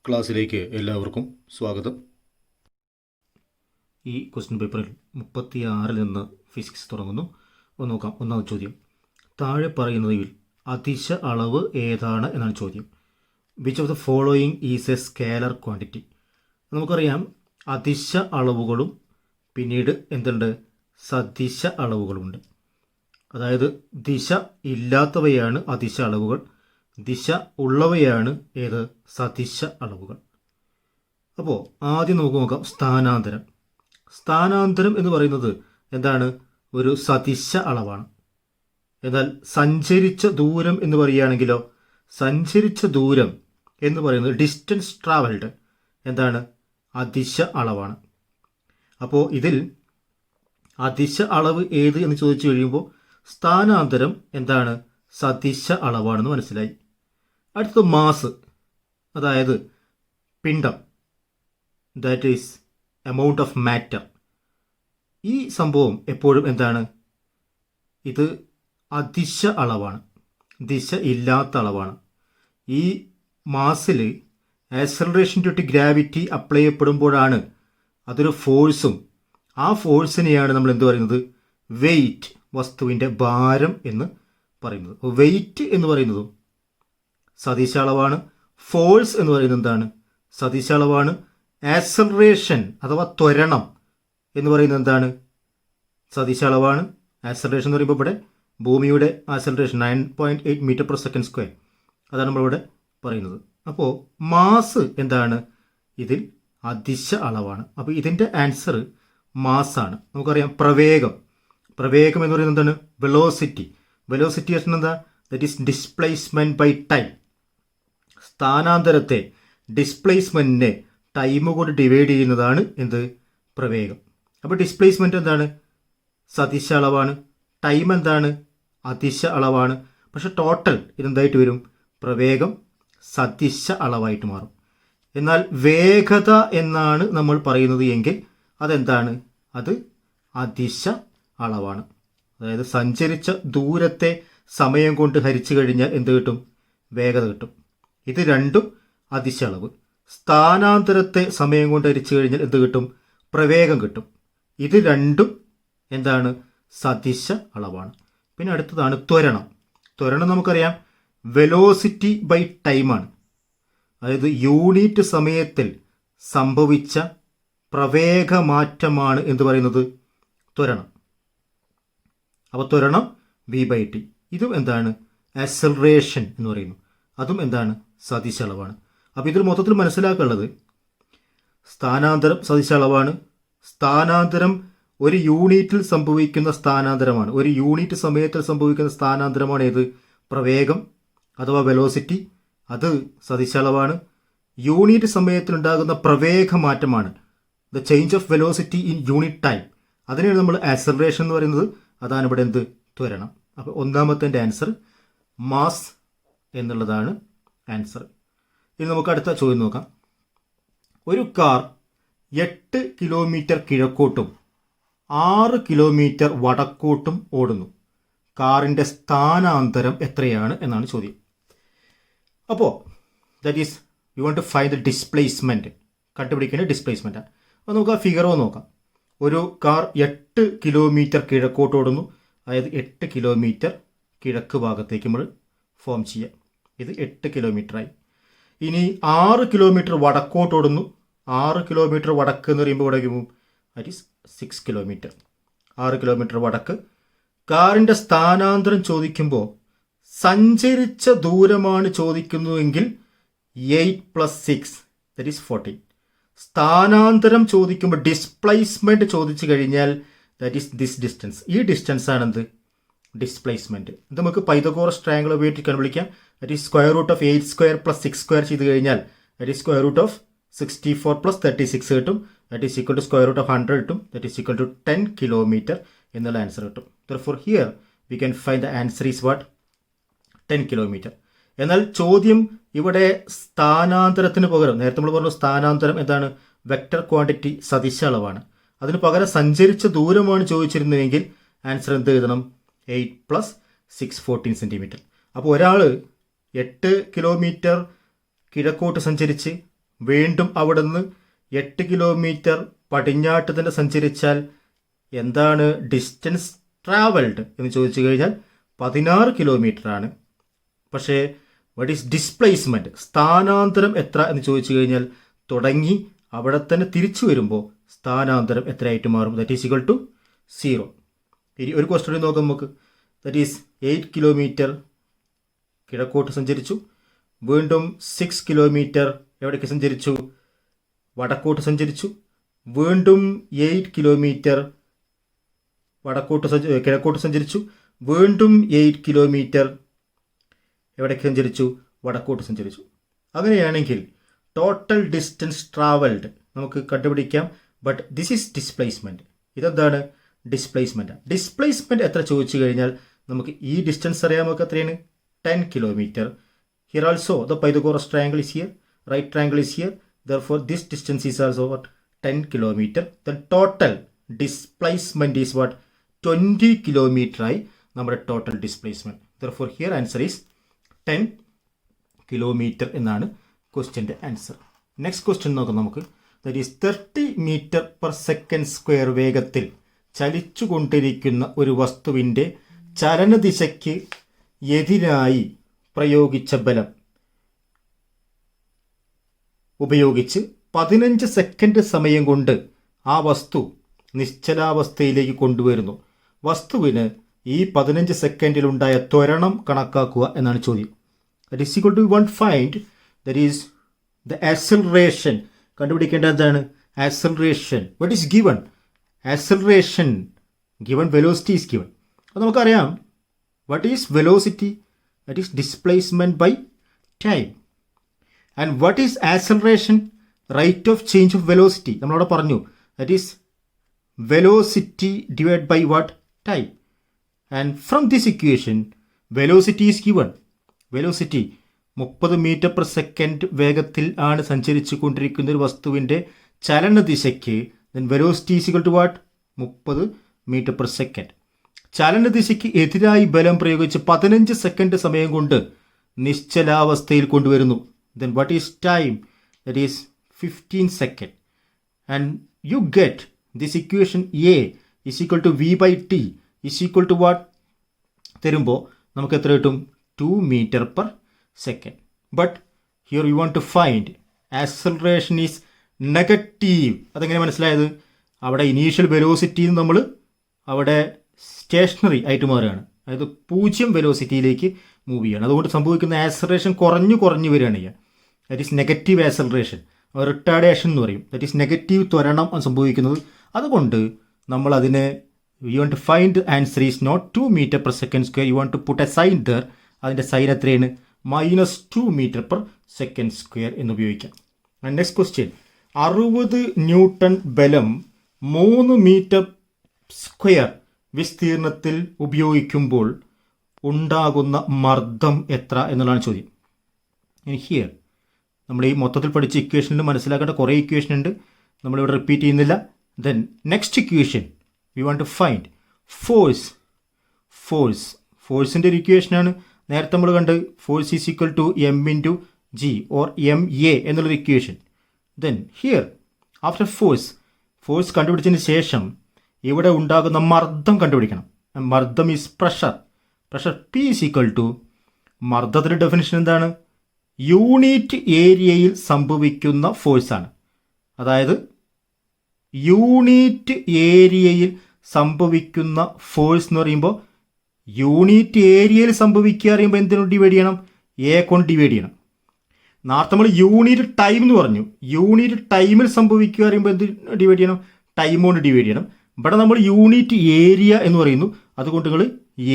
ക്ലാസ്സിലേക്ക് എല്ലാവർക്കും സ്വാഗതം. ഈ ക്വസ്റ്റ്യൻ പേപ്പറിൽ 36 നിന്ന് ഫിസിക്സ് തുടങ്ങുന്നു. ഒന്ന് നോക്കാം. ഒന്നാമത്തെ ചോദ്യം, താഴെ പറയുന്നതിൽ അതിശ അളവ് ഏതാണ് എന്നാണ് ചോദ്യം. Which of the following is A scalar quantity. നമുക്കറിയാം അതിശ അളവുകളും പിന്നീട് എന്തുണ്ട്, സദിശ അളവുകളുണ്ട്. അതായത് ദിശ ഇല്ലാത്തവയാണ് അതിശ അളവുകൾ, ദിശ ഉള്ളവയാണ് ഏത്, സദിശ അളവുകൾ. അപ്പോൾ ആദ്യം നമുക്ക് നോക്കാം സ്ഥാനാന്തരം. സ്ഥാനാന്തരം എന്ന് പറയുന്നത് എന്താണ്, ഒരു സദിശ അളവാണ്. എന്നാൽ സഞ്ചരിച്ച ദൂരം എന്ന് പറയുകയാണെങ്കിലോ, സഞ്ചരിച്ച ദൂരം എന്ന് പറയുന്നത് ഡിസ്റ്റൻസ് ട്രാവൽഡ് എന്താണ്, അതിശ അളവാണ്. അപ്പോൾ ഇതിൽ അതിശ അളവ് ഏത് എന്ന് ചോദിച്ചു കഴിയുമ്പോൾ സ്ഥാനാന്തരം എന്താണ്, സദിശ അളവാണെന്ന് മനസ്സിലായി. അടുത്തത് മാസ്, അതായത് പിണ്ഡം, that is amount of matter. ഈ സംഭവം എപ്പോഴും എന്താണ്, ഇത് അതിശ അളവാണ്, ദിശ ഇല്ലാത്ത അളവാണ്. ഈ മാസിൽ acceleration due to gravity apply ചെയ്യപ്പെടുമ്പോഴാണ് അതൊരു ഫോഴ്സും, ആ ഫോഴ്സിനെയാണ് നമ്മൾ എന്ത് പറയുന്നത്, വെയിറ്റ്, വസ്തുവിൻ്റെ ഭാരം എന്ന് പറയുന്നത്. വെയിറ്റ് എന്ന് പറയുന്നതും സദിശ അളവാണ്. ഫോഴ്സ് എന്ന് പറയുന്നത് എന്താണ്, സദിശ അളവാണ്. ആക്സലറേഷൻ അഥവാ ത്വരണം എന്ന് പറയുന്നത് എന്താണ്, സദിശ അളവാണ്. ആക്സലറേഷൻ എന്ന് പറയുമ്പോൾ ഇവിടെ ഭൂമിയുടെ acceleration 9.8 metre per second square, അതാണ് നമ്മളിവിടെ പറയുന്നത്. അപ്പോൾ മാസ് എന്താണ്, ഇതിൽ അതിശ അളവാണ്. അപ്പോൾ ഇതിൻ്റെ ആൻസർ മാസാണ്. നമുക്കറിയാം പ്രവേഗം, പ്രവേഗം എന്ന് പറയുന്നത് എന്താണ്, വെലോസിറ്റി. വെലോസിറ്റി എന്താ, that is displacement by time. സ്ഥാനാന്തരത്തെ, ഡിസ്പ്ലേസ്മെൻറ്റിനെ ടൈം കൊണ്ട് ഡിവൈഡ് ചെയ്യുന്നതാണ് എന്ത്, പ്രവേഗം. അപ്പോൾ ഡിസ്പ്ലേസ്മെൻറ്റ് എന്താണ്, സദിശ അളവാണ്. ടൈം എന്താണ്, അതിശ അളവാണ്. പക്ഷെ ടോട്ടൽ ഇതെന്തായിട്ട് വരും, പ്രവേഗം സദിശ അളവായിട്ട് മാറും. എന്നാൽ വേഗത എന്നാണ് നമ്മൾ പറയുന്നത് എങ്കിൽ അതെന്താണ്, അത് അതിശ അളവാണ്. അതായത് സഞ്ചരിച്ച ദൂരത്തെ സമയം കൊണ്ട് ഹരിച്ചു കഴിഞ്ഞാൽ എന്ത് കിട്ടും, വേഗത കിട്ടും. ഇത് രണ്ടും അതിശ അളവ്. സ്ഥാനാന്തരത്തെ സമയം കൊണ്ട് ഹരിച്ചു കഴിഞ്ഞാൽ എന്ത് കിട്ടും, പ്രവേഗം കിട്ടും. ഇത് രണ്ടും എന്താണ്, സദിശ അളവാണ്. പിന്നെ അടുത്തതാണ് ത്വരണം. ത്വരണം നമുക്കറിയാം വെലോസിറ്റി ബൈ ടൈമാണ്. അതായത് യൂണിറ്റ് സമയത്തിൽ സംഭവിച്ച പ്രവേഗമാറ്റമാണ് എന്ത് പറയുന്നത്, ത്വരണം. അപ്പോൾ ത്വരണം v/t. ഇതും എന്താണ്, ആക്സലറേഷൻ എന്ന് പറയുന്നു. അതും എന്താണ്, സദിശ അളവാണ്. അപ്പോൾ ഇതിൽ മൊത്തത്തിൽ മനസ്സിലാക്കാനുള്ളത് സ്ഥാനാന്തരം സദിശ അളവാണ്. സ്ഥാനാന്തരം ഒരു യൂണിറ്റിൽ സംഭവിക്കുന്ന സ്ഥാനാന്തരമാണ്, ഒരു യൂണിറ്റ് സമയത്തിൽ സംഭവിക്കുന്ന സ്ഥാനാന്തരമാണ് ഏത്, പ്രവേഗം അഥവാ വെലോസിറ്റി, അത് സദിശ അളവാണ്. യൂണിറ്റ് സമയത്തിലുണ്ടാകുന്ന പ്രവേഗമാറ്റമാണ് the change of velocity in unit time, അതിനെയാണ് നമ്മൾ ആക്സലറേഷൻ എന്ന് പറയുന്നത്. അതാണ് ഇവിടെ എന്ത്, ത്വരണം. അപ്പോൾ ഒന്നാമത്തെ ആൻസർ മാസ് എന്നുള്ളതാണ് ആൻസർ. ഇനി നമുക്ക് അടുത്ത ചോദ്യം നോക്കാം. ഒരു കാർ 8 കിലോമീറ്റർ കിഴക്കോട്ടും 6 കിലോമീറ്റർ വടക്കോട്ടും ഓടുന്നു. കാറിൻ്റെ സ്ഥാനാന്തരം എത്രയാണ് എന്നാണ് ചോദ്യം. അപ്പോൾ that is you want to find the displacement, കണ്ടുപിടിക്കേണ്ട ഡിസ്പ്ലേസ്മെൻറ്റ്. അപ്പോൾ നമുക്ക് ആ ഫിഗർ നോക്കാം. ഒരു കാർ 8 കിലോമീറ്റർ കിഴക്കോട്ട് ഓടുന്നു, അതായത് 8 കിലോമീറ്റർ കിഴക്ക് ഭാഗത്തേക്ക് നമ്മൾ ഫോം ചെയ്യാം. ഇത് 8 കിലോമീറ്ററായി. ഇനി 6 കിലോമീറ്റർ വടക്കോട്ട് ഓടുന്നു. 6 കിലോമീറ്റർ വടക്ക് എന്ന് പറയുമ്പോൾ ഇവിടെ ദാറ്റ് ഈസ് 6 കിലോമീറ്റർ. 6 കിലോമീറ്റർ വടക്ക്. കാറിൻ്റെ സ്ഥാനാന്തരം ചോദിക്കുമ്പോൾ സഞ്ചരിച്ച ദൂരമാണ് ചോദിക്കുന്നതെങ്കിൽ 8 + 6 ദാറ്റ് ഈസ് 14. സ്ഥാനാന്തരം ചോദിക്കുമ്പോൾ ഡിസ്പ്ലേസ്മെൻറ്റ് ചോദിച്ചു കഴിഞ്ഞാൽ ദാറ്റ് ഈസ് ദിസ് ഡിസ്റ്റൻസ്. ഈ ഡിസ്റ്റൻസ് ആണെന്ത്, ഡിസ്പ്ലേസ്മെൻറ്റ്. ഇത് നമുക്ക് പൈതഗോറസ് ട്രയാങ്കിൾ ഉപയോഗിച്ച് കണ്ടുപിടിക്കാം. ദാറ്റ് ഈസ് √8 + 6² ചെയ്ത് കഴിഞ്ഞാൽ ദാറ്റ് ഈസ് √64 + 36 കിട്ടും. ദാറ്റ് ഈസ് ഈക്വൽ ടു √100 കിട്ടും. That is equal to 10 kilometre എന്നുള്ള ആൻസർ കിട്ടും. Therefore here we can find the answer is what, 10 kilometre. എന്നാൽ ചോദ്യം ഇവിടെ സ്ഥാനാന്തരത്തിന് പകരം, നേരത്തെ നമ്മൾ പറഞ്ഞു സ്ഥാനാന്തരം എന്താണ്, വെക്റ്റർ ക്വാണ്ടിറ്റി, സദിശ അളവാണ്. അതിന് പകരം സഞ്ചരിച്ച ദൂരമാണ് ചോദിച്ചിരുന്നതെങ്കിൽ ആൻസർ എന്ത് എഴുതണം, 8 + 6 14 സെൻറ്റിമീറ്റർ. അപ്പോൾ ഒരാൾ 8 കിലോമീറ്റർ കിഴക്കോട്ട് സഞ്ചരിച്ച് വീണ്ടും അവിടുന്ന് 8 കിലോമീറ്റർ പടിഞ്ഞാട്ട് തന്നെ സഞ്ചരിച്ചാൽ എന്താണ് ഡിസ്റ്റൻസ് ട്രാവൽഡ് എന്ന് ചോദിച്ചു കഴിഞ്ഞാൽ 16 കിലോമീറ്റർ ആണ്. പക്ഷേ വാട്ട് ഈസ് ഡിസ്പ്ലേസ്മെൻറ്റ്, സ്ഥാനാന്തരം എത്ര എന്ന് ചോദിച്ചു കഴിഞ്ഞാൽ തുടങ്ങി അവിടെ തന്നെ തിരിച്ചു വരുമ്പോൾ സ്ഥാനാന്തരം എത്രയായിട്ട് മാറും? That is equal to 0. ഇനി ഒരു ക്വസ്റ്റ്യൻ നോക്കാം നമുക്ക്. ദാറ്റ് ഈസ് 8 കിലോമീറ്റർ കിഴക്കോട്ട് സഞ്ചരിച്ചു, വീണ്ടും 6 കിലോമീറ്റർ എവിടേക്ക് സഞ്ചരിച്ചു? വടക്കോട്ട് സഞ്ചരിച്ചു, വീണ്ടും 8 കിലോമീറ്റർ കിഴക്കോട്ട് സഞ്ചരിച്ചു, വീണ്ടും 8 കിലോമീറ്റർ എവിടേക്ക് സഞ്ചരിച്ചു? വടക്കോട്ട് സഞ്ചരിച്ചു. അങ്ങനെയാണെങ്കിൽ ടോട്ടൽ ഡിസ്റ്റൻസ് ട്രാവൽഡ് നമുക്ക് കണ്ടുപിടിക്കാം. But this is displacement. ഇതെന്താണ്? ഡിസ്പ്ലേസ്മെൻറ്റ്. ഡിസ്പ്ലേസ്മെൻറ്റ് എത്ര ചോദിച്ചു കഴിഞ്ഞാൽ നമുക്ക് ഈ ഡിസ്റ്റൻസ് അറിയാം. നമുക്ക് എത്രയാണ്? 10 kilometre. Here also the Pythagoras triangle is here, right triangle is here. Therefore, this distance is also what? 10 kilometer. The total displacement is what? 20 kilometer ആയി നമ്മുടെ total displacement. Therefore, here answer is 10 kilometer എന്നാണ് ക്വസ്റ്റ്യൻ്റെ answer. Next question നോക്കാം നമുക്ക്. That is 30 metre per second square വേഗത്തിൽ ചലിച്ചുകൊണ്ടിരിക്കുന്ന ഒരു വസ്തുവിൻ്റെ ചലനദിശയ്ക്ക് എതിരായി പ്രയോഗിച്ച ബലം ഉപയോഗിച്ച് 15 സെക്കൻഡ് സമയം കൊണ്ട് ആ വസ്തു നിശ്ചലാവസ്ഥയിലേക്ക് കൊണ്ടുവരുന്നു. വസ്തുവിന് ഈ 15 സെക്കൻഡിലുണ്ടായ ത്വരണം കണക്കാക്കുക എന്നാണ് ചോദ്യം. That is equal to one find that is the acceleration. കണ്ടുപിടിക്കേണ്ടത് എന്താണ്? Acceleration. What is given? Acceleration given velocity is given. അത് നമുക്കറിയാം. What is velocity? That is displacement by time. And what is acceleration? Rate of change of velocity. നമ്മളവിടെ പറഞ്ഞു. That is velocity divide by what? Time. And from this equation velocity is given. Velocity 30 metre per second വേഗത്തിൽ ആണ് സഞ്ചരിച്ചു കൊണ്ടിരിക്കുന്ന ഒരു വസ്തുവിൻ്റെ ചലനദിശയ്ക്ക് velocity is equal to what? 30 metre per second. ചലനദിശയ്ക്ക് എതിരായി ബലം പ്രയോഗിച്ച് 15 സെക്കൻഡ് സമയം കൊണ്ട് നിശ്ചലാവസ്ഥയിൽ കൊണ്ടുവരുന്നു. Then what is time? That is 15 seconds. And you get this equation A is equal to V by T is equal to what? തരുമ്പോൾ നമുക്ക് എത്ര കിട്ടും? 2 meter per second. But here you want to find acceleration is negative. അതെങ്ങനെ മനസ്സിലായത്? അവിടെ initial വെലോസിറ്റിയിൽ നമ്മൾ അവിടെ stationery ആയിട്ട് മാറുകയാണ്. അതായത് 0 വെലോസിറ്റിയിലേക്ക് മൂവ് ചെയ്യണം. അതുകൊണ്ട് സംഭവിക്കുന്ന ആക്സലറേഷൻ കുറഞ്ഞു വരികയാണ് ചെയ്യുക. That is negative acceleration, retardation എന്ന് പറയും. ദാറ്റ് ഈസ് നെഗറ്റീവ് ത്വരണം സംഭവിക്കുന്നത്. അതുകൊണ്ട് നമ്മൾ അതിനെ you want to find answer is not 2 metre per second square. You want to put a sign there. അതിൻ്റെ സൈൻ എത്രയാണ്? -2 മീറ്റർ പെർ സെക്കൻഡ് സ്ക്വയർ എന്ന് ഉപയോഗിക്കാം. And next question. 60 ന്യൂട്ടൺ ബലം 3 മീറ്റർ സ്ക്വയർ വിസ്തീർണത്തിൽ ഉപയോഗിക്കുമ്പോൾ ഉണ്ടാകുന്ന മർദ്ദം എത്ര എന്നുള്ളതാണ് ചോദ്യം. ഇനി ഹിയർ നമ്മൾ ഈ മൊത്തത്തിൽ പഠിച്ച ഇക്വേഷനിൽ മനസ്സിലാക്കേണ്ട കുറേ ഇക്വേഷൻ ഉണ്ട്, നമ്മളിവിടെ റിപ്പീറ്റ് ചെയ്യുന്നില്ല. Then next equation we want to find ഫോഴ്സിൻ്റെ ഒരു ഇക്വേഷനാണ്. നേരത്തെ നമ്മൾ കണ്ട് force is equal to M into G or M A എന്നുള്ളൊരു equation. Then here after force കണ്ടുപിടിച്ചതിന് ശേഷം ഇവിടെ ഉണ്ടാകുന്ന മർദ്ദം കണ്ടുപിടിക്കണം. മർദ്ദം is pressure P is equal to, മർദ്ദത്തിൻ്റെ ഡെഫിനിഷൻ എന്താണ്? യൂണിറ്റ് ഏരിയയിൽ സംഭവിക്കുന്ന ഫോഴ്സാണ്. അതായത് യൂണിറ്റ് ഏരിയയിൽ സംഭവിക്കുന്ന ഫോഴ്സ് എന്ന് പറയുമ്പോൾ യൂണിറ്റ് ഏരിയയിൽ സംഭവിക്കുക അറിയുമ്പോൾ എന്തിനോട് ഡിവൈഡ് ചെയ്യണം? എ കൊണ്ട് ഡിവൈഡ് ചെയ്യണം. നേരത്തെ നമ്മൾ യൂണിറ്റ് ടൈം എന്ന് പറഞ്ഞു. യൂണിറ്റ് ടൈമിൽ സംഭവിക്കുക അറിയുമ്പോൾ എന്ത് ഡിവൈഡ് ചെയ്യണം? ടൈം കൊണ്ട് ഡിവൈഡ് ചെയ്യണം. ഇവിടെ നമ്മൾ യൂണിറ്റ് ഏരിയ എന്ന് പറയുന്നു, അതുകൊണ്ട് നിങ്ങൾ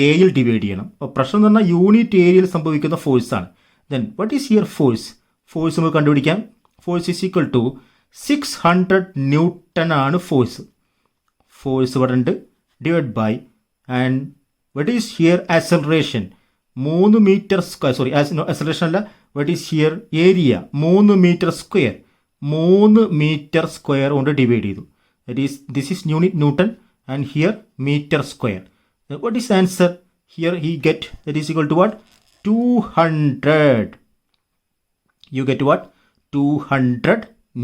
എയിൽ ഡിവൈഡ് ചെയ്യണം. അപ്പോൾ പ്രശ്നം എന്ന് പറഞ്ഞാൽ യൂണിറ്റ് ഏരിയയിൽ സംഭവിക്കുന്ന ഫോഴ്സാണ്. Then what is here force നമുക്ക് കണ്ടുപിടിക്കാം. Force is equal to 600 newton ആണ് ഫോഴ്സ് ഇവിടെ ഉണ്ട്, divide by and what is here acceleration 3 metre square, sorry acceleration അല്ല, what is here area 3 metre square കൊണ്ട് ഡിവൈഡ് ചെയ്തു. This is unit Newton and here meter square. What is the answer? Here he get that is equal to what? 200. You get what? 200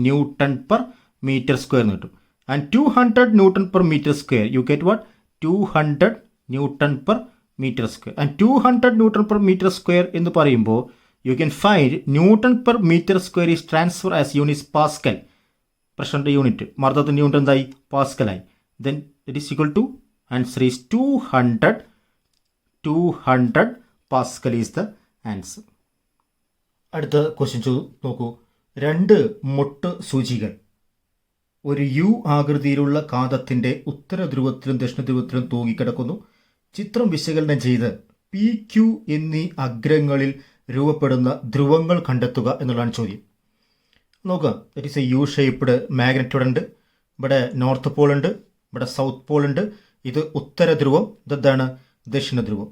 newton per metre square എന്ന് കിട്ടും. And 200 newton per metre square you get what 200 newton per metre square. And 200 newton per metre square എന്ന് പറയുമ്പോൾ you can find newton per metre square is transfer as units pascal. പ്രഷറിൻ്റെ unit മർദ്ദത്തിൻ്റെ unit എന്തായി പാസ്കലായി. Then it is equal to answer is 200 pascal is the answer. അടുത്ത question നോക്കൂ. 2 മൊട്ട് സൂചികൾ ഒരു U ആകൃതിയിലുള്ള കാന്തത്തിൻ്റെ ഉത്തര ധ്രുവത്തിലും ദക്ഷിണ ധ്രുവത്തിലും തൂങ്ങിക്കിടക്കുന്നു. ചിത്രം വിശകലനം ചെയ്ത് പി ക്യു എന്നീ അഗ്രങ്ങളിൽ രൂപപ്പെടുന്ന ധ്രുവങ്ങൾ കണ്ടെത്തുക എന്നുള്ളതാണ് ചോദ്യം. നോക്കുക, it is a U shaped magnet ഇവിടെ ഉണ്ട്. ഇവിടെ നോർത്ത് പോൾ ഉണ്ട്, ഇവിടെ സൗത്ത് പോൾ ഉണ്ട്. ഇത് ഉത്തര ധ്രുവം, ഇതെന്താണ് ദക്ഷിണ ധ്രുവം.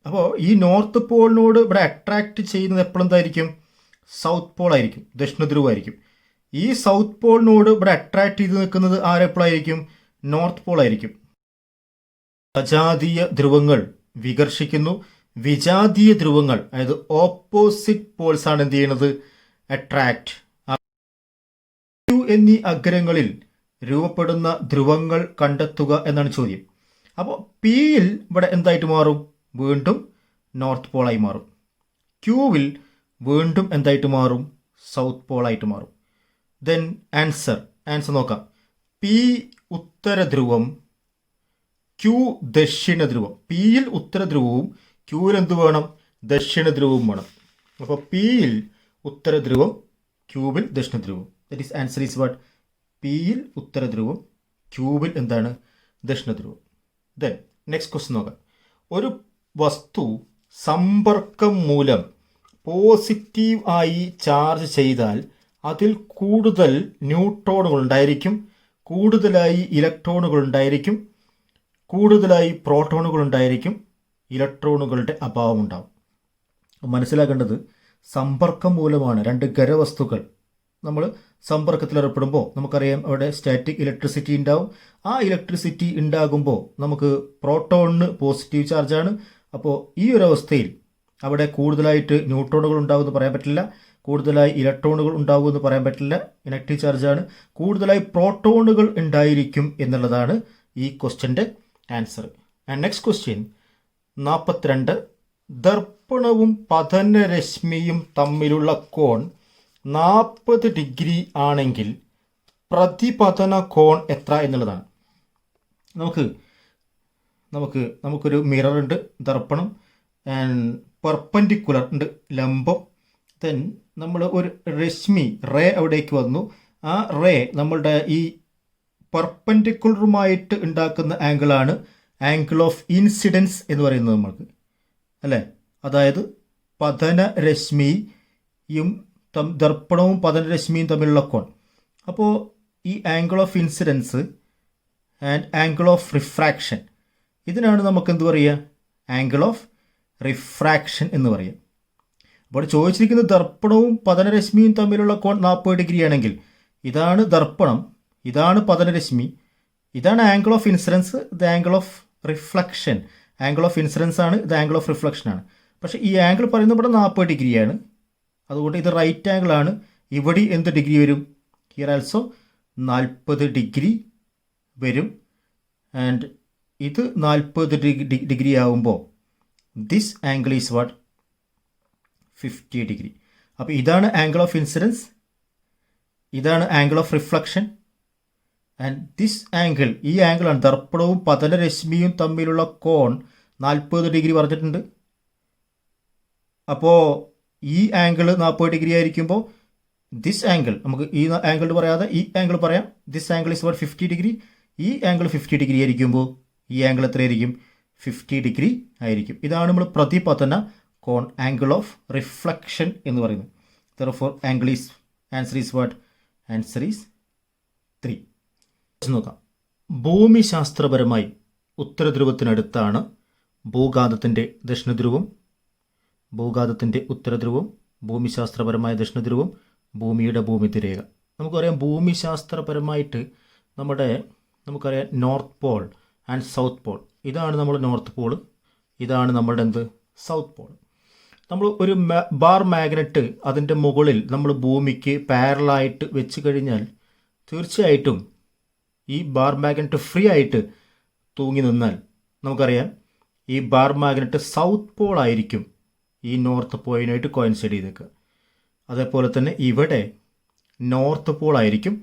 അപ്പോൾ ഈ നോർത്ത് പോളിനോട് ഇവിടെ അട്രാക്റ്റ് ചെയ്യുന്നത് എപ്പോഴും എന്തായിരിക്കും സൗത്ത് പോൾ ആയിരിക്കും, ദക്ഷിണ ധ്രുവമായിരിക്കും. ഈ സൗത്ത് പോളിനോട് ഇവിടെ അട്രാക്റ്റ് ചെയ്ത് നിൽക്കുന്നത് ആരെപ്പോഴായിരിക്കും നോർത്ത് പോൾ ആയിരിക്കും. സജാതീയ ധ്രുവങ്ങൾ വികർഷിക്കുന്നു, വിജാതീയ ധ്രുവങ്ങൾ അതായത് ഓപ്പോസിറ്റ് പോൾസ് ആണ് എന്ത് ചെയ്യുന്നത് അട്രാക്റ്റ്. എന്നീ അഗ്രങ്ങളിൽ രൂപപ്പെടുന്ന ധ്രുവങ്ങൾ കണ്ടെത്തുക എന്നാണ് ചോദ്യം. അപ്പോൾ പിയിൽ ഇവിടെ എന്തായിട്ട് മാറും വീണ്ടും നോർത്ത് പോളായി മാറും. ക്യൂവിൽ വീണ്ടും എന്തായിട്ട് മാറും സൗത്ത് പോളായിട്ട് മാറും. ദെൻ ആൻസർ നോക്കാം. പി ഉത്തര ധ്രുവം, ക്യൂ ദക്ഷിണ ധ്രുവം. പിയിൽ ഉത്തര ധ്രുവവും ക്യൂവിൽ എന്ത് വേണം ദക്ഷിണ ധ്രുവവും വേണം. അപ്പോൾ പിയിൽ ഉത്തര ധ്രുവം, ക്യൂവിൽ ദക്ഷിണ ധ്രുവം. That is answer is what പിയിൽ ഉത്തര ധ്രുവം, ക്യൂവിൽ എന്താണ് ദക്ഷിണ ധ്രുവം. ദെൻ നെക്സ്റ്റ് ക്വസ്റ്റ്യൻ നോക്കാം. ഒരു വസ്തു സമ്പർക്കം മൂലം പോസിറ്റീവ് ആയി ചാർജ് ചെയ്താൽ അതിൽ കൂടുതൽ ന്യൂട്രോണുകൾ ഉണ്ടായിരിക്കും, കൂടുതലായി ഇലക്ട്രോണുകൾ ഉണ്ടായിരിക്കും, കൂടുതലായി പ്രോട്ടോണുകൾ ഉണ്ടായിരിക്കും, ഇലക്ട്രോണുകളുടെ അഭാവം ഉണ്ടാവും. മനസ്സിലാക്കേണ്ടത് സമ്പർക്കം മൂലമാണ്. 2 ഖരവസ്തുക്കൾ നമ്മൾ സമ്പർക്കത്തിലേർപ്പെടുമ്പോൾ നമുക്കറിയാം അവിടെ സ്റ്റാറ്റിക് ഇലക്ട്രിസിറ്റി ഉണ്ടാവും. ആ ഇലക്ട്രിസിറ്റി ഉണ്ടാകുമ്പോൾ നമുക്ക് പ്രോട്ടോണിന് പോസിറ്റീവ് ചാർജാണ്. അപ്പോൾ ഈ ഒരു അവസ്ഥയിൽ അവിടെ കൂടുതലായിട്ട് ന്യൂട്രോണുകൾ ഉണ്ടാകുമെന്ന് പറയാൻ പറ്റില്ല, കൂടുതലായി ഇലക്ട്രോണുകൾ ഉണ്ടാകുമെന്ന് പറയാൻ പറ്റില്ല, ഇനക്റ്റീവ് ചാർജാണ്. കൂടുതലായി പ്രോട്ടോണുകൾ ഉണ്ടായിരിക്കും എന്നുള്ളതാണ് ഈ ക്വസ്റ്റ്യൻ്റെ ആൻസർ. And next question 42. ദർപ്പണവും പതനരശ്മിയും തമ്മിലുള്ള കോൺ 40 ഡിഗ്രി ആണെങ്കിൽ പ്രതിപതന കോൺ എത്ര എന്നുള്ളതാണ്. നമുക്കൊരു മിറർ ഉണ്ട്, ദർപ്പണം, ആൻഡ് പെർപെൻഡിക്കുലർ ഉണ്ട്, ലംബം. ദെൻ നമ്മൾ ഒരു രശ്മി റേ അവിടേക്ക് വന്നു. ആ റേ നമ്മളുടെ ഈ പെർപെൻഡിക്കുലറുമായിട്ട് ഉണ്ടാക്കുന്ന ആംഗിളാണ് ആംഗിൾ ഓഫ് ഇൻസിഡൻസ് എന്ന് പറയുന്നത് നമ്മൾക്ക്, അല്ലേ? അതായത് പതനരശ്മിയും ദർപ്പണവും പതനരശ്മിയും തമ്മിലുള്ള കോൺ. അപ്പോൾ ഈ angle of incidence and angle of refraction, ഇതിനാണ് നമുക്ക് എന്ത് പറയുക ആംഗിൾ ഓഫ് റിഫ്രാക്ഷൻ എന്ന് പറയുക. അപ്പോൾ ചോദിച്ചിരിക്കുന്നത് ദർപ്പണവും പതനരശ്മിയും തമ്മിലുള്ള കോൺ 40 ഡിഗ്രി ആണെങ്കിൽ ഇതാണ് ദർപ്പണം, ഇതാണ് പതനരശ്മി, ഇതാണ് ആംഗിൾ ഓഫ് ഇൻസിഡൻസ്, ഇത് angle of reflection. Angle of incidence ആണ്, ഇത് ആംഗിൾ ഓഫ് റിഫ്ലക്ഷൻ ആണ്. പക്ഷേ ഈ ആംഗിൾ പറയുന്നത് ഇവിടെ 40 ഡിഗ്രിയാണ്. അതുകൊണ്ട് ഇത് റൈറ്റ് ആംഗിൾ ആണ്. ഇവിടെ എന്ത് ഡിഗ്രി വരും ഹിയർ ആൾസോ 40 ഡിഗ്രി വരും. ആൻഡ് ഇത് 40 ഡിഗ്രി ആവുമ്പോൾ this angle is what 50 degree. അപ്പോൾ ഇതാണ് ആംഗിൾ ഓഫ് ഇൻസിഡൻസ്, ഇതാണ് angle of reflection, and this angle, ഈ ആംഗിളാണ് ദർപ്പണവും പതനരശ്മിയും തമ്മിലുള്ള കോൺ 40 ഡിഗ്രി പറഞ്ഞിട്ടുണ്ട്. അപ്പോൾ ഈ ആംഗിൾ 40 ഡിഗ്രി ആയിരിക്കുമ്പോൾ ദിസ് ആംഗിൾ, നമുക്ക് ഈ ആംഗിൾ പറയാതെ ഈ ആംഗിൾ പറയാം, this angle is what 50 degree. ഈ ആംഗിൾ 50 ഡിഗ്രി ആയിരിക്കുമ്പോൾ ഈ ആംഗിൾ എത്രയായിരിക്കും 50 ഡിഗ്രി ആയിരിക്കും. ഇതാണ് നമ്മൾ പ്രതിപതന കോൺ, ആംഗിൾ ഓഫ് റിഫ്ലക്ഷൻ എന്ന് പറയുന്നത്. therefore angle is answer is what answer is 3. നോക്കാം. ഭൂമിശാസ്ത്രപരമായി ഉത്തരധ്രുവത്തിനടുത്താണ് ഭൂഘാതത്തിൻ്റെ ദക്ഷിണധ്രുവം, ഭൂഘാതത്തിൻ്റെ ഉത്തരധ്രുവം, ഭൂമിശാസ്ത്രപരമായ ദക്ഷിണധ്രുവം, ഭൂമിയുടെ ഭൂമിതിരേഖ. നമുക്കറിയാം ഭൂമിശാസ്ത്രപരമായിട്ട് നമുക്കറിയാം north Paul and south Paul. ഇതാണ് നമ്മൾ നോർത്ത് പോൾ, ഇതാണ് നമ്മളുടെ സൗത്ത് പോൾ. നമ്മൾ ഒരു ബാർ മാഗ്നറ്റ് അതിൻ്റെ മുകളിൽ നമ്മൾ ഭൂമിക്ക് പാരലായിട്ട് വെച്ച് കഴിഞ്ഞാൽ തീർച്ചയായിട്ടും ഈ ബാർ മാഗ്നറ്റ് ഫ്രീ ആയിട്ട് തൂങ്ങി നിന്നാൽ നമുക്കറിയാം ഈ ബാർ മാഗ്നറ്റ് സൗത്ത് പോൾ ആയിരിക്കും ഈ നോർത്ത് പോയിനായിട്ട് കോയിൻസൈഡ് ചെയ്തേക്കുക. അതേപോലെ തന്നെ ഇവിടെ നോർത്ത് പോൾ ആയിരിക്കും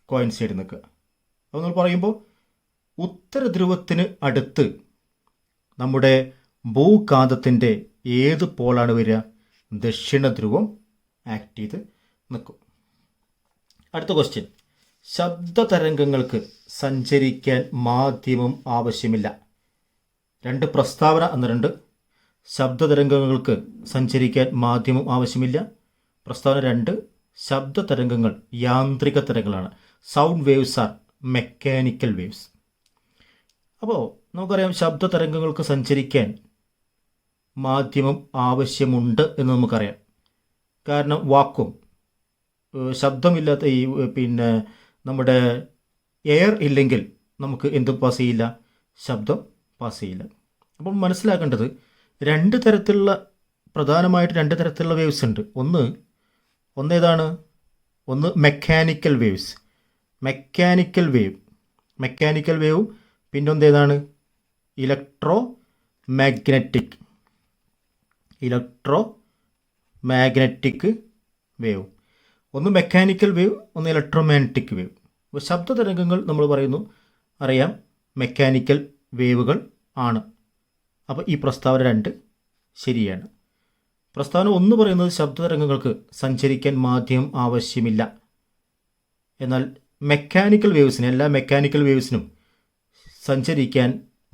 കോയിൻസൈഡ് നിൽക്കുക. അപ്പോൾ നമ്മൾ പറയുമ്പോൾ ഉത്തര ധ്രുവത്തിന് അടുത്ത് നമ്മുടെ ഭൂകാന്തത്തിൻ്റെ ഏത് പോളാണ് വരിക? ദക്ഷിണ ധ്രുവം ആക്ട് ചെയ്ത് നിൽക്കും. അടുത്ത ക്വസ്റ്റ്യൻ, ശബ്ദ തരംഗങ്ങൾക്ക് സഞ്ചരിക്കാൻ മാധ്യമം ആവശ്യമില്ല. രണ്ട് പ്രസ്താവന എന്നുണ്ട്. ശബ്ദ തരംഗങ്ങൾക്ക് സഞ്ചരിക്കാൻ മാധ്യമം ആവശ്യമില്ല. പ്രസ്താവന 2, ശബ്ദ തരംഗങ്ങൾ യാന്ത്രിക തരംഗങ്ങളാണ്. Sound waves are mechanical waves. അപ്പോൾ നമുക്കറിയാം ശബ്ദ തരംഗങ്ങൾക്ക് സഞ്ചരിക്കാൻ മാധ്യമം ആവശ്യമുണ്ട് എന്ന് നമുക്കറിയാം. കാരണം വാക്വം, ശബ്ദമില്ലാത്ത ഈ നമ്മുടെ എയർ ഇല്ലെങ്കിൽ നമുക്ക് എന്ത് പാസ് ചെയ്യില്ല? ശബ്ദം പാസ് ചെയ്യില്ല. അപ്പം മനസ്സിലാക്കേണ്ടത് പ്രധാനമായിട്ട് രണ്ട് തരത്തിലുള്ള വേവ്സ് ഉണ്ട്. ഒന്നേതാണ്? ഒന്ന് മെക്കാനിക്കൽ വേവ്സ്, മെക്കാനിക്കൽ വേവും പിന്നൊന്നേതാണ്? Electromagnetic wave. ഒന്ന് മെക്കാനിക്കൽ വേവ്, ഒന്ന് ഇലക്ട്രോമാഗ്നറ്റിക് വേവ്. അപ്പോൾ ശബ്ദ തരംഗങ്ങൾ നമ്മൾ പറയുന്നു അറിയാം മെക്കാനിക്കൽ വേവുകൾ ആണ്. അപ്പോൾ ഈ പ്രസ്താവന 2 ശരിയാണ്. പ്രസ്താവന 1 പറയുന്നത് ശബ്ദ തരംഗങ്ങൾക്ക് സഞ്ചരിക്കാൻ മാധ്യമം ആവശ്യമില്ല. എന്നാൽ മെക്കാനിക്കൽ വേവ്സിന്, എല്ലാ മെക്കാനിക്കൽ വേവ്സിനും സഞ്ചരിക്കാൻ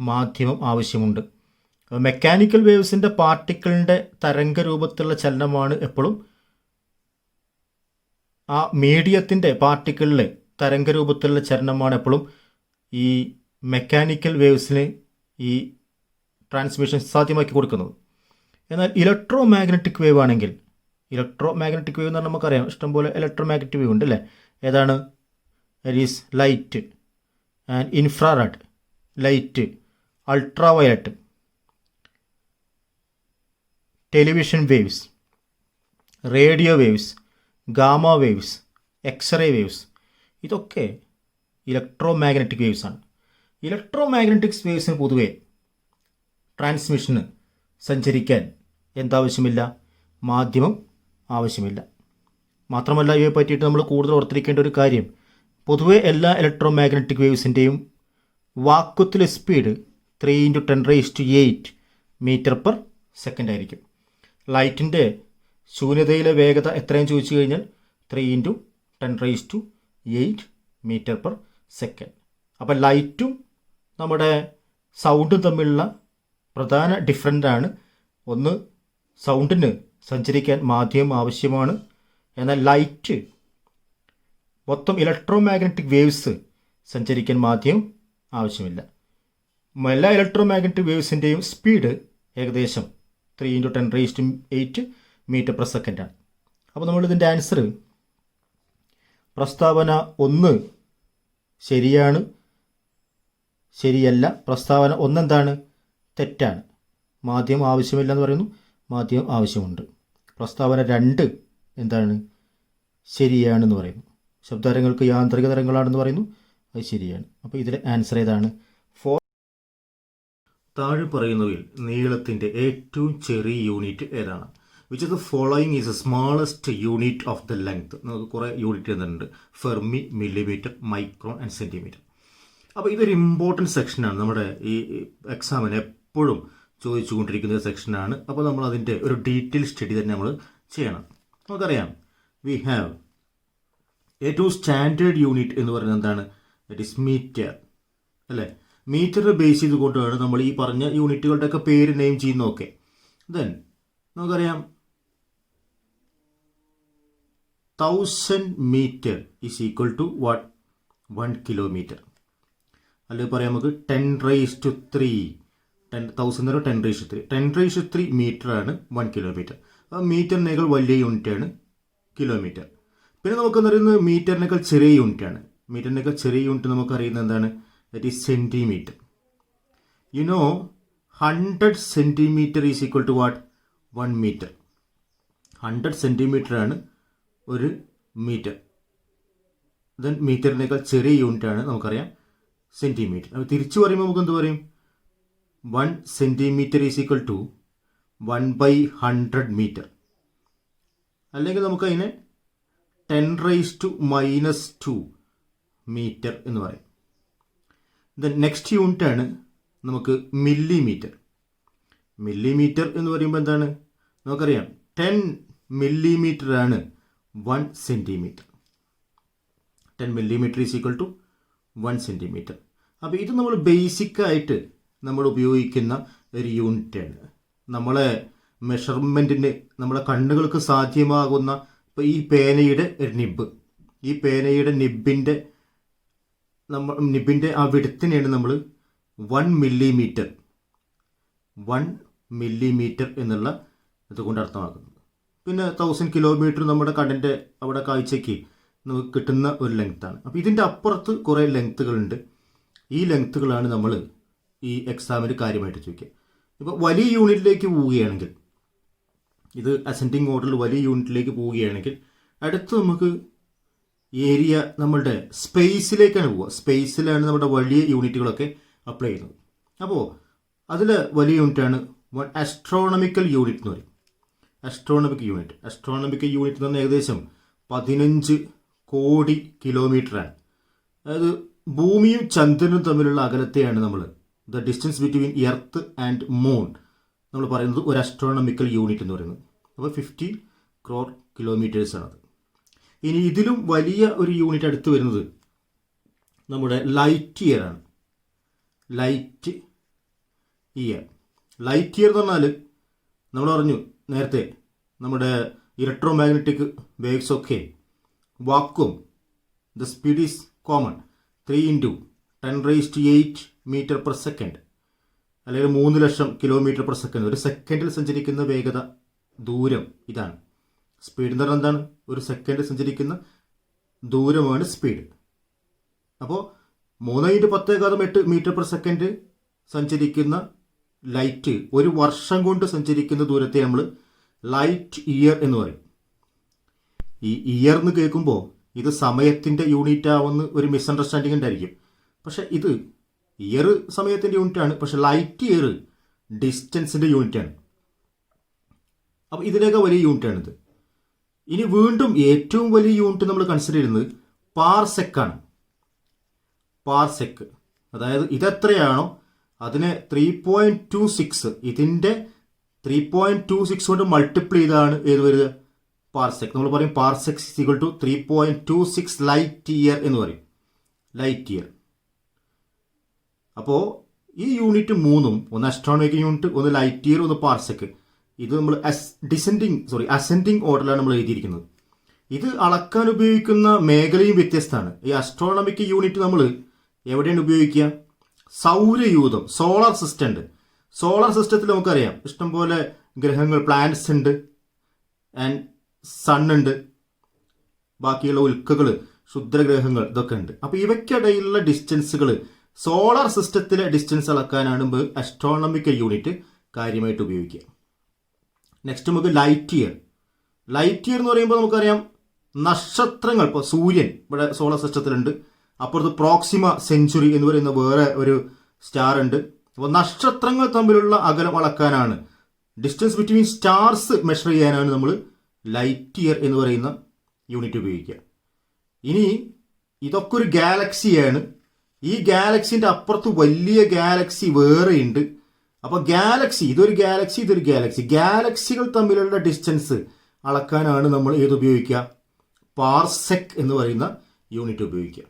മാധ്യമം ആവശ്യമുണ്ട്. മെക്കാനിക്കൽ വേവ്സിൻ്റെ പാർട്ടിക്കിളിൻ്റെ തരംഗരൂപത്തിലുള്ള ചലനമാണ് എപ്പോഴും ആ മീഡിയത്തിൻ്റെ പാർട്ടിക്കിളിലെ തരംഗരൂപത്തിലുള്ള ചലനമാണ് എപ്പോഴും ഈ മെക്കാനിക്കൽ വേവ്സിന് ഈ ട്രാൻസ്മിഷൻ സാധ്യമാക്കി കൊടുക്കുന്നത്. എന്നാൽ ഇലക്ട്രോ മാഗ്നറ്റിക് വേവ് ആണെങ്കിൽ, ഇലക്ട്രോ മാഗ്നറ്റിക് വേവ് എന്ന് പറഞ്ഞാൽ നമുക്കറിയാം ഇഷ്ടംപോലെ ഇലക്ട്രോ മാഗ്നറ്റിക് വേവ് ഉണ്ട് അല്ലേ? ഏതാണ്? That is light and infrared light, ultraviolet, television waves, radio waves, gamma waves, X-ray waves, ഇതൊക്കെ ഇലക്ട്രോ മാഗ്നറ്റിക് വേവ്സ് ആണ്. ഇലക്ട്രോ മാഗ്നറ്റിക് വേവ്സിന് പൊതുവേ ട്രാൻസ്മിഷന് സഞ്ചരിക്കാൻ എന്താവശ്യമില്ല? മാധ്യമം ആവശ്യമില്ല. മാത്രമല്ല ഇവയെ പറ്റിയിട്ട് നമ്മൾ കൂടുതൽ ഓർത്തിരിക്കേണ്ട ഒരു കാര്യം, പൊതുവേ എല്ലാ ഇലക്ട്രോ മാഗ്നറ്റിക് വേവ്സിൻ്റെയും വാക്വത്തിലെ സ്പീഡ് 3 × 10⁸ മീറ്റർ/സെക്കൻഡ് ആയിരിക്കും. ലൈറ്റിൻ്റെ ശൂന്യതയിലെ വേഗത എത്രയും ചോദിച്ചു കഴിഞ്ഞാൽ 3 × 10⁸ മീറ്റർ/സെക്കൻഡ്. അപ്പോൾ ലൈറ്റും നമ്മുടെ സൗണ്ടും തമ്മിലുള്ള പ്രധാന ഡിഫറൻ്റാണ്. ഒന്ന്, സൗണ്ടിന് സഞ്ചരിക്കാൻ മാധ്യമം ആവശ്യമാണ്. എന്നാൽ ലൈറ്റ് മൊത്തം ഇലക്ട്രോ മാഗ്നറ്റിക് വേവ്സ് സഞ്ചരിക്കാൻ മാധ്യമം ആവശ്യമില്ല. എല്ലാ ഇലക്ട്രോ മാഗ്നറ്റിക് വേവ്സിൻ്റെയും സ്പീഡ് ഏകദേശം 3 × 10⁸ മീറ്റർ/സെക്കൻഡ് ആണ്. അപ്പോൾ നമ്മളിതിൻ്റെ ആൻസർ പ്രസ്താവന 1 ശരിയാണ്, ശരിയല്ല. പ്രസ്താവന 1 എന്താണ്? തെറ്റാണ്. മാധ്യമം ആവശ്യമില്ല എന്ന് പറയുന്നു, മാധ്യമം ആവശ്യമുണ്ട്. പ്രസ്താവന 2 എന്താണ്? ശരിയാണെന്ന് പറയുന്നു. ശബ്ദതരംഗങ്ങൾക്ക് യാന്ത്രിക തരംഗങ്ങളാണെന്ന് പറയുന്നു, അത് ശരിയാണ്. അപ്പോൾ ഇതിലെ ആൻസർ ഏതാണ്? 4. താഴെ പറയുന്നവയിൽ നീളത്തിൻ്റെ ഏറ്റവും ചെറിയ യൂണിറ്റ് ഏതാണ്? Which of the following is the smallest unit of the length? നമുക്ക് കുറേ യൂണിറ്റ് തന്നിട്ടുണ്ട്. Fermi, millimetre, micron and centimetre. അപ്പോൾ ഇതൊരു ഇമ്പോർട്ടൻറ്റ് സെക്ഷനാണ്. നമ്മുടെ ഈ എക്സാമിന് എപ്പോഴും ചോദിച്ചുകൊണ്ടിരിക്കുന്ന ഒരു സെക്ഷനാണ്. അപ്പോൾ നമ്മൾ അതിൻ്റെ ഒരു ഡീറ്റെയിൽ സ്റ്റഡി തന്നെ നമ്മൾ ചെയ്യണം. നമുക്കറിയാം വി ഹാവ് ഏറ്റവും സ്റ്റാൻഡേർഡ് യൂണിറ്റ് എന്ന് പറയുന്നത് എന്താണ്? ദറ്റ് ഈസ് മീറ്റർ അല്ലേ? മീറ്ററിനെ ബേസ് ചെയ്തുകൊണ്ടാണ് നമ്മൾ ഈ പറഞ്ഞ യൂണിറ്റുകളുടെയൊക്കെ പേര് നെയിം ചെയ്യുന്നതൊക്കെ. ദെൻ നമുക്കറിയാം 1000 metre is equal to what? 1 kilometre. അല്ലെങ്കിൽ പറയാം നമുക്ക് 10⁻³ 10,000 10⁻³ 10⁻³ മീറ്ററാണ് 1 കിലോമീറ്റർ. അപ്പോൾ മീറ്ററിനേക്കാൾ വലിയ യൂണിറ്റാണ് കിലോമീറ്റർ. പിന്നെ നമുക്കെന്നറിയുന്നത് മീറ്ററിനേക്കാൾ ചെറിയ യൂണിറ്റാണ്. മീറ്ററിനേക്കാൾ ചെറിയ യൂണിറ്റ് നമുക്കറിയുന്നത് എന്താണ്? That is centimetre. You know 100 centimetre is equal to what? 1 metre. 100 സെൻറ്റിമീറ്ററാണ് ഒരു മീറ്റർ. ദെൻ മീറ്ററിനേക്കാൾ ചെറിയ യൂണിറ്റാണ് നമുക്കറിയാം സെൻറ്റിമീറ്റർ. അപ്പോൾ തിരിച്ചു പറയുമ്പോൾ നമുക്ക് എന്ത് പറയും? 1 centimetre is equal to 1/100 metre. അല്ലെങ്കിൽ നമുക്കതിനെ 10⁻² മീറ്റർ എന്ന് പറയും. ദെൻ നെക്സ്റ്റ് യൂണിറ്റാണ് നമുക്ക് മില്ലിമീറ്റർ. മില്ലിമീറ്റർ എന്ന് പറയുമ്പോൾ എന്താണ്? നമുക്കറിയാം 10 മില്ലിമീറ്ററാണ് 1 centimetre. 10 millimetre is equal to 1 centimetre. അപ്പോൾ ഇത് നമ്മൾ ബേസിക്കായിട്ട് നമ്മൾ ഉപയോഗിക്കുന്ന ഒരു യൂണിറ്റാണ്. നമ്മളെ മെഷർമെൻറ്റിന് നമ്മളെ കണ്ണുകൾക്ക് സാധ്യമാകുന്ന ഇപ്പോൾ ഈ പേനയുടെ ഒരു നിബ്ബ്, ഈ പേനയുടെ നിബിൻ്റെ ആ വിഡ്ത്തിനെയാണ് നമ്മൾ 1 മില്ലിമീറ്റർ എന്നുള്ള ഇതുകൊണ്ട് അർത്ഥമാക്കുന്നത്. പിന്നെ 1000 കിലോമീറ്റർ നമ്മുടെ കണ്ണിൻ്റെ അവിടെ കാഴ്ചയ്ക്ക് നമുക്ക് കിട്ടുന്ന ഒരു ലെങ്ത്താണ്. അപ്പോൾ ഇതിൻ്റെ അപ്പുറത്ത് കുറേ ലെങ്ത്തുകളുണ്ട്. ഈ ലെങ്ത്തുകളാണ് നമ്മൾ ഈ എക്സാമിന് കാര്യമായിട്ട് ചോദിക്കുക. ഇപ്പോൾ വലിയ യൂണിറ്റിലേക്ക് പോവുകയാണെങ്കിൽ, ഇത് അസെൻഡിങ് ഓർഡറിൽ വലിയ യൂണിറ്റിലേക്ക് പോവുകയാണെങ്കിൽ അടുത്ത് നമുക്ക് ഏരിയ നമ്മളുടെ സ്പേസിലേക്കാണ് പോവുക. സ്പേസിലാണ് നമ്മുടെ വലിയ യൂണിറ്റുകളൊക്കെ അപ്ലൈ ചെയ്യുന്നത്. അപ്പോൾ അതിൽ വലിയ യൂണിറ്റാണ് ആസ്ട്രോണമിക്കൽ യൂണിറ്റ് എന്ന് പറയും. ആസ്ട്രോണമിക്കൽ യൂണിറ്റ് എന്ന് പറഞ്ഞാൽ ഏകദേശം 15 കോടി കിലോമീറ്ററാണ്. അതായത് ഭൂമിയും ചന്ദ്രനും തമ്മിലുള്ള അകലത്തെയാണ് നമ്മൾ the distance between earth and moon നമ്മൾ പറയുന്നത് ഒരു ആസ്ട്രോണമിക്കൽ യൂണിറ്റ് എന്ന് പറയുന്നത്. അപ്പോൾ 50 crore കിലോമീറ്റേഴ്സാണത്. ഇനി ഇതിലും വലിയ ഒരു യൂണിറ്റ് അടുത്ത് വരുന്നത് നമ്മുടെ ലൈറ്റ് ഇയർ ആണ്. ലൈറ്റ് ഇയർ എന്ന് പറഞ്ഞാൽ നമ്മൾ പറഞ്ഞു നേരത്തെ നമ്മുടെ ഇലക്ട്രോ മാഗ്നറ്റിക് വേവ്സ് ഒക്കെ vacuum the speed is common 3 × 10⁸ metre per second, അല്ലെങ്കിൽ 3 ലക്ഷം കിലോമീറ്റർ പെർ സെക്കൻഡ്. ഒരു സെക്കൻഡിൽ സഞ്ചരിക്കുന്ന വേഗത, ദൂരം, ഇതാണ് സ്പീഡ് എന്ന് പറഞ്ഞാൽ. എന്താണ്? ഒരു സെക്കൻഡ് സഞ്ചരിക്കുന്ന ദൂരമാണ് സ്പീഡ്. അപ്പോൾ 3 × 10⁸ മീറ്റർ പെർ സെക്കൻഡ് സഞ്ചരിക്കുന്ന ലൈറ്റ് ഒരു വർഷം കൊണ്ട് സഞ്ചരിക്കുന്ന ദൂരത്തെ നമ്മൾ ലൈറ്റ് ഇയർ എന്ന് പറയും. ഈ ഇയർ എന്ന് കേൾക്കുമ്പോൾ ഇത് സമയത്തിൻ്റെ യൂണിറ്റ് ആവുന്ന ഒരു മിസ്അണ്ടർസ്റ്റാൻഡിങ് ഉണ്ടായിരിക്കും. പക്ഷേ ഇത് ഇയർ സമയത്തിൻ്റെ യൂണിറ്റാണ്, പക്ഷെ ലൈറ്റ് ഇയർ ഡിസ്റ്റൻസിൻ്റെ യൂണിറ്റാണ്. അപ്പോൾ ഇതിനൊക്കെ വലിയ യൂണിറ്റാണിത്. ഇനി വീണ്ടും ഏറ്റവും വലിയ യൂണിറ്റ് നമ്മൾ കൺസിഡർ ചെയ്യുന്നത് പാർസെക്കാണ്. പാർസെക്ക്, അതായത് ഇതെത്രയാണോ അതിനെ 3.26, ഇതിൻ്റെ 3.26 കൊണ്ട് മൾട്ടിപ്ലൈ ചെയ്താണ് ഏത് വരിക? പാർസെക്. നമ്മൾ പറയും parsec is equal to 3.26 light year എന്ന് പറയും. Light year. അപ്പോൾ ഈ യൂണിറ്റ് മൂന്നും, ഒന്ന് ആസ്ട്രോണമിക്കൽ യൂണിറ്റ്, ഒന്ന് ലൈറ്റ് ഇയർ, ഒന്ന് പാർസെക്, ഇത് നമ്മൾ അസെൻഡിങ് ഓർഡറിലാണ് നമ്മൾ എഴുതിയിരിക്കുന്നത്. ഇത് അളക്കാൻ ഉപയോഗിക്കുന്ന മേഖലയും വ്യത്യസ്തമാണ്. ഈ ആസ്ട്രോണമിക്കൽ യൂണിറ്റ് നമ്മൾ എവിടെയാണ് ഉപയോഗിക്കുക? സൗരയൂഥം, സോളാർ സിസ്റ്റം ഉണ്ട്. സോളാർ സിസ്റ്റത്തിൽ നമുക്കറിയാം ഇഷ്ടംപോലെ ഗ്രഹങ്ങൾ, പ്ലാനറ്റ്സ് ഉണ്ട്, ആൻഡ് സൺ ഉണ്ട്, ബാക്കിയുള്ള ഉൽക്കകൾ, ക്ഷുദ്രഗ്രഹങ്ങൾ, ഇതൊക്കെ ഉണ്ട്. അപ്പോൾ ഇവയ്ക്കിടയിലുള്ള ഡിസ്റ്റൻസുകൾ, സോളാർ സിസ്റ്റത്തിലെ ഡിസ്റ്റൻസ് അളക്കാനാണ് ആസ്ട്രോണമിക്കൽ യൂണിറ്റ് കാര്യമായിട്ട് ഉപയോഗിക്കുക. നെക്സ്റ്റ് നമുക്ക് ലൈറ്റ് ഇയർ. ലൈറ്റ് ഇയർ എന്ന് പറയുമ്പോൾ നമുക്കറിയാം നക്ഷത്രങ്ങൾ, ഇപ്പോൾ സൂര്യൻ ഇവിടെ സോളാർ സിസ്റ്റത്തിലുണ്ട്, അപ്പുറത്ത് പ്രോക്സിമ സെഞ്ചുറി എന്ന് പറയുന്ന വേറെ ഒരു സ്റ്റാർ ഉണ്ട്. അപ്പോൾ നക്ഷത്രങ്ങൾ തമ്മിലുള്ള അകലം അളക്കാനാണ്, ഡിസ്റ്റൻസ് ബിറ്റ്വീൻ സ്റ്റാർസ് മെഷർ ചെയ്യാനാണ് നമ്മൾ ലൈറ്റ് ഇയർ എന്ന് പറയുന്ന യൂണിറ്റ് ഉപയോഗിക്കുക. ഇനി ഇതൊക്കെ ഒരു ഗാലക്സിയാണ്. ഈ ഗാലക്സിൻ്റെ അപ്പുറത്ത് വലിയ ഗാലക്സി വേറെയുണ്ട്. അപ്പോൾ ഇതൊരു ഗാലക്സി, ഗാലക്സികൾ തമ്മിലുള്ള ഡിസ്റ്റൻസ് അളക്കാനാണ് നമ്മൾ ഏത് ഉപയോഗിക്കുക? പാർസെക് എന്ന് പറയുന്ന യൂണിറ്റ് ഉപയോഗിക്കുക.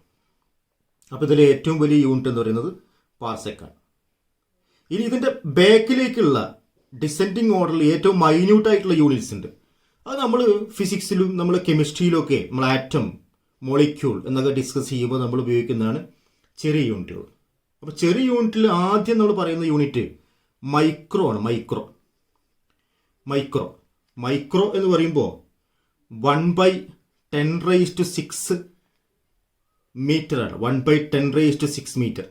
അപ്പോൾ ഇതിലെ ഏറ്റവും വലിയ യൂണിറ്റ് എന്ന് പറയുന്നത് പാർസെക്കാണ്. ഇനി ഇതിൻ്റെ ബാക്കിലേക്കുള്ള ഡിസെൻഡിങ് ഓർഡറിൽ ഏറ്റവും മൈന്യൂട്ടായിട്ടുള്ള യൂണിറ്റ്സ് ഉണ്ട്. അത് നമ്മൾ ഫിസിക്സിലും നമ്മൾ കെമിസ്ട്രിയിലും ഒക്കെ നമ്മൾ ആറ്റം, മോളിക്യൂൾ എന്നൊക്കെ ഡിസ്കസ് ചെയ്യുമ്പോൾ നമ്മൾ ഉപയോഗിക്കുന്നതാണ് ചെറിയ യൂണിറ്റുകൾ. അപ്പോൾ ചെറിയ യൂണിറ്റിൽ ആദ്യം നമ്മൾ പറയുന്ന യൂണിറ്റ് മൈക്രോ ആണ്. മൈക്രോ എന്ന് പറയുമ്പോൾ 1/10⁻6 മീറ്റർ ആണ്. 1/10⁻6 metre,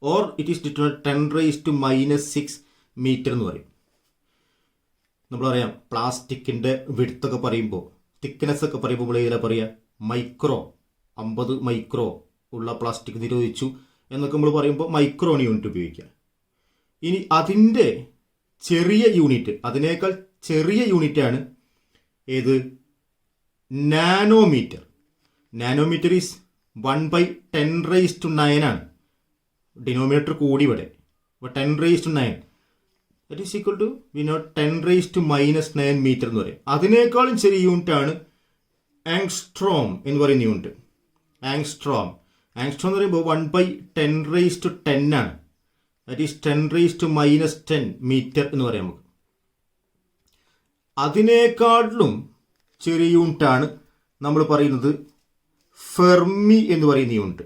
or it is determined 10⁻⁻6 metre എന്ന് പറയും. നമ്മളറിയാം പ്ലാസ്റ്റിക്കിൻ്റെ വിഡ്ത്തൊക്കെ പറയുമ്പോൾ തിക്നെസ് ഒക്കെ പറയുമ്പോൾ നമ്മൾ ഇതിലെ പറയുക മൈക്രോ 50 മൈക്രോ ഉള്ള പ്ലാസ്റ്റിക് നിരോധിച്ചു എന്നൊക്കെ നമ്മൾ പറയുമ്പോൾ മൈക്രോൺ യൂണിറ്റ് ഉപയോഗിക്കുക. ഇനി അതിൻ്റെ ചെറിയ യൂണിറ്റ്, അതിനേക്കാൾ ചെറിയ യൂണിറ്റാണ് ഏത്? നാനോമീറ്റർ. നാനോമീറ്റർ ഈസ് 1/10⁹ ആണ്. ഡിനോമിനേറ്റർ കൂടി ഇവിടെ. അപ്പോൾ 10⁹ that is equal to 10⁻⁻⁹ metre എന്ന് പറയും. അതിനേക്കാളും ചെറിയ യൂണിറ്റാണ് ആങ്സ്ട്രോം എന്ന് പറയുന്ന യൂണിറ്റ്. ആങ്സ്ട്രോം എന്ന് പറയുമ്പോൾ 1/10⁻10 ആണ്. ദറ്റ് ഈസ് 10⁻⁻10 മീറ്റർ എന്ന് പറയാം നമുക്ക്. അതിനേക്കാളിലും ചെറിയ യൂണിറ്റാണ് നമ്മൾ പറയുന്നത് ഫെർമി എന്ന് പറയുന്ന യൂണിറ്റ്.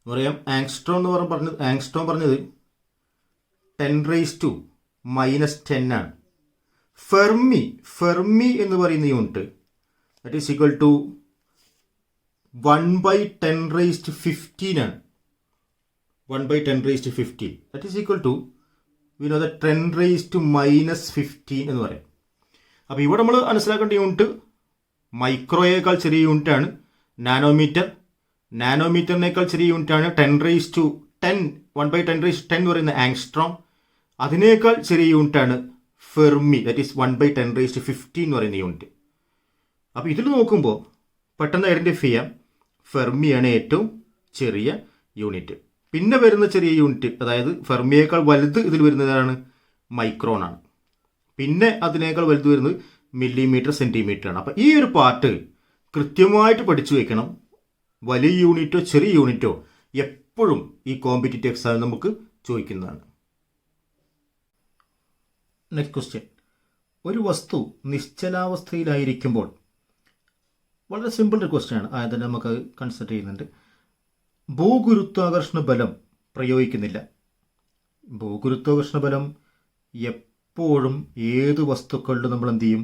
പറയാം ആങ്സ്ട്രോം പറഞ്ഞത് 10⁻⁻10 ആണ്. ഫെർമി എന്ന് പറയുന്ന unit that is equal to 1/10⁻15 ആണ്. 1/10⁻15 ദറ്റ് ഈസ് ഈക്വൽ ടു 10⁻⁻15 എന്ന് പറയാം. അപ്പോൾ ഇവിടെ നമ്മൾ മനസ്സിലാക്കേണ്ട യൂണിറ്റ് മൈക്രോയേക്കാൾ ചെറിയ യൂണിറ്റാണ് നാനോമീറ്റർ. നാനോമീറ്ററിനേക്കാൾ ചെറിയ യൂണിറ്റാണ് 1/10⁻10 എന്ന് പറയുന്ന ആങ്സ്ട്രോം. അതിനേക്കാൾ ചെറിയ യൂണിറ്റാണ് ഫെർമി, ദറ്റ് ഈസ് 1/10⁻15 എന്ന് പറയുന്ന യൂണിറ്റ്. അപ്പോൾ ഇതിൽ നോക്കുമ്പോൾ പെട്ടെന്ന് ഐഡൻറ്റിഫൈ ചെയ്യാം, ഫെർമിയാണ് ഏറ്റവും ചെറിയ യൂണിറ്റ്. പിന്നെ വരുന്ന ചെറിയ യൂണിറ്റ്, അതായത് ഫെർമിയേക്കാൾ വലുത് ഇതിൽ വരുന്നതാണ് മൈക്രോൺ ആണ്. പിന്നെ അതിനേക്കാൾ വലുത് വരുന്നത് മില്ലിമീറ്റർ, സെൻറ്റിമീറ്റർ ആണ്. അപ്പോൾ ഈ ഒരു പാർട്ട് കൃത്യമായിട്ട് പഠിച്ചു വെക്കണം. വലിയ യൂണിറ്റോ ചെറിയ യൂണിറ്റോ എപ്പോഴും ഈ കോമ്പറ്റീറ്റീവ് എക്സാമിൽ നമുക്ക് ചോദിക്കുന്നതാണ്. Next question. ഒരു വസ്തു നിശ്ചലാവസ്ഥയിലായിരിക്കുമ്പോൾ, വളരെ സിമ്പിൾ ഒരു ക്വസ്റ്റ്യൻ ആണ്, ആയത് നമുക്ക് കൺസിഡർ ചെയ്യുന്നുണ്ട്. ഭൂഗുരുത്വാകർഷണ ബലം പ്രയോഗിക്കുന്നില്ല. ഭൂഗുരുത്വാകർഷണ ബലം എപ്പോഴും ഏത് വസ്തുക്കളിലും നമ്മൾ എന്ത് ചെയ്യും?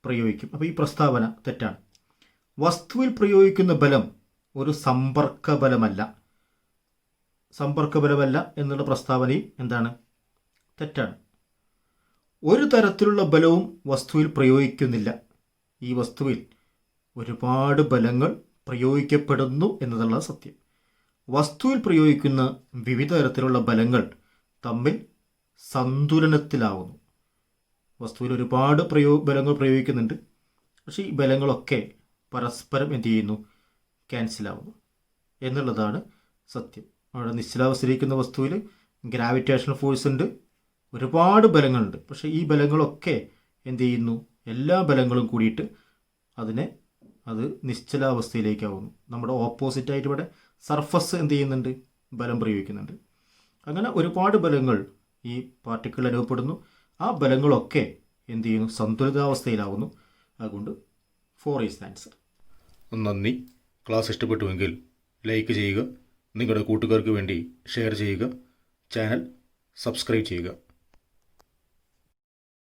പ്രയോഗിക്കും. അപ്പോൾ ഈ പ്രസ്താവന തെറ്റാണ്. വസ്തുവിൽ പ്രയോഗിക്കുന്ന ബലം ഒരു സമ്പർക്ക ബലമല്ല. സമ്പർക്ക ബലമല്ല എന്നുള്ള പ്രസ്താവനയും എന്താണ്? തെറ്റാണ്. ഒരു തരത്തിലുള്ള ബലവും വസ്തുവിൽ പ്രയോഗിക്കുന്നില്ല. ഈ വസ്തുവിൽ ഒരുപാട് ബലങ്ങൾ പ്രയോഗിക്കപ്പെടുന്നു എന്നതുള്ള സത്യം. വസ്തുവിൽ പ്രയോഗിക്കുന്ന വിവിധ തരത്തിലുള്ള ബലങ്ങൾ തമ്മിൽ സന്തുലനത്തിലാവുന്നു. വസ്തുവിൽ ഒരുപാട് ബലങ്ങൾ പ്രയോഗിക്കുന്നുണ്ട്, പക്ഷേ ഈ ബലങ്ങളൊക്കെ പരസ്പരം എന്ത് ചെയ്യുന്നു? ക്യാൻസലാവുന്നു എന്നുള്ളതാണ് സത്യം. അവിടെ നിശ്ചലാവസ്ഥയിലിരിക്കുന്ന വസ്തുവിൽ ഗ്രാവിറ്റേഷണൽ ഫോഴ്സ് ഉണ്ട്, ഒരുപാട് ബലങ്ങളുണ്ട്, പക്ഷേ ഈ ബലങ്ങളൊക്കെ എന്ത് ചെയ്യുന്നു? എല്ലാ ബലങ്ങളും കൂടിയിട്ട് അത് നിശ്ചലാവസ്ഥയിലേക്കാവുന്നു. നമ്മുടെ ഓപ്പോസിറ്റായിട്ട് ഇവിടെ സർഫസ് എന്ത് ചെയ്യുന്നുണ്ട്? ബലം പ്രയോഗിക്കുന്നുണ്ട്. അങ്ങനെ ഒരുപാട് ബലങ്ങൾ ഈ പാർട്ടിക്കിൾ അനുഭവപ്പെടുന്നു. ആ ബലങ്ങളൊക്കെ എന്ത് ചെയ്യുന്നു? സന്തുലിതാവസ്ഥയിലാവുന്നു. അതുകൊണ്ട് 4 ഈസ് ദ ആൻസർ. നന്ദി. ക്ലാസ് ഇഷ്ടപ്പെട്ടുവെങ്കിൽ ലൈക്ക് ചെയ്യുക, നിങ്ങളുടെ കൂട്ടുകാർക്ക് വേണ്ടി ഷെയർ ചെയ്യുക, ചാനൽ സബ്സ്ക്രൈബ് ചെയ്യുക.